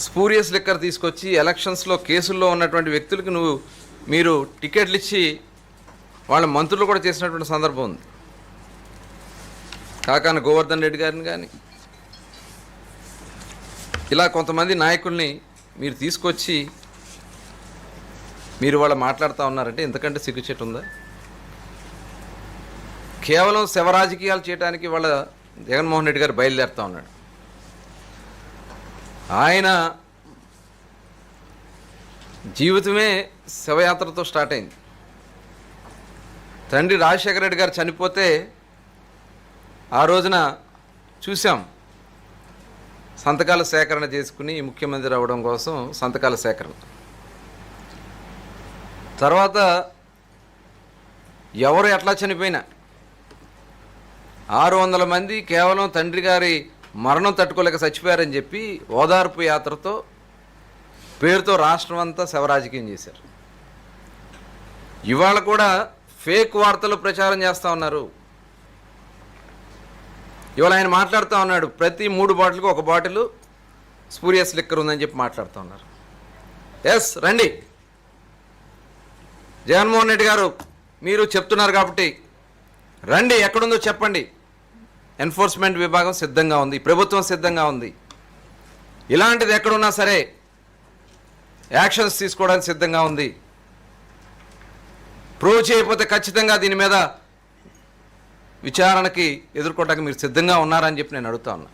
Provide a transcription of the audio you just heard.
Spurious liquor తీసుకొచ్చి ఎలక్షన్స్లో కేసుల్లో ఉన్నటువంటి వ్యక్తులకు మీరు టికెట్లు ఇచ్చి వాళ్ళ మంత్రులు కూడా చేసినటువంటి సందర్భం ఉంది. కాకాన గోవర్ధన్ రెడ్డి గారిని కానీ ఇలా కొంతమంది నాయకుల్ని మీరు తీసుకొచ్చి మీరు వాళ్ళు మాట్లాడుతూ ఉన్నారంటే ఇంతకంటే సిగ్గుచేటు ఉందా? కేవలం శవ రాజకీయాలు చేయడానికి వాళ్ళ జగన్మోహన్ రెడ్డి గారు బయలుదేరుతూ ఉన్నాడు. ఆయన జీవితమే శవయాత్రతో స్టార్ట్ అయింది. తండ్రి రాజశేఖర రెడ్డి గారు చనిపోతే ఆ రోజున చూసాం, సంతకాల సేకరణ చేసుకుని ముఖ్యమంత్రి అవ్వడం కోసం సంతకాల సేకరణ. తర్వాత ఎవరు ఎట్లా చనిపోయినా 600 మంది కేవలం తండ్రి గారి మరణం తట్టుకోలేక చచ్చిపోయారని చెప్పి ఓదార్పు యాత్రతో పేరుతో రాష్ట్రం అంతా శవరాజకీయం చేశారు. ఇవాళ కూడా ఫేక్ వార్తలు ప్రచారం చేస్తూ ఉన్నారు. ఇవాళ ఆయన మాట్లాడుతూ ఉన్నాడు, ప్రతి 3 బాటిల్కి 1 బాటిల్ స్పూరియస్ లిక్కర్ ఉందని చెప్పి మాట్లాడుతూ ఉన్నారు. ఎస్, రండి జగన్మోహన్ రెడ్డి గారు, మీరు చెప్తున్నారు కాబట్టి రండి, ఎక్కడుందో చెప్పండి. ఎన్ఫోర్స్మెంట్ విభాగం సిద్ధంగా ఉంది, ప్రభుత్వం సిద్ధంగా ఉంది. ఇలాంటిది ఎక్కడున్నా సరే యాక్షన్స్ తీసుకోవడానికి సిద్ధంగా ఉంది. ప్రూవ్ చేయకపోతే ఖచ్చితంగా దీని మీద విచారణకి ఎదుర్కోవడానికి మీరు సిద్ధంగా ఉన్నారని చెప్పి నేను అడుగుతా ఉన్నా.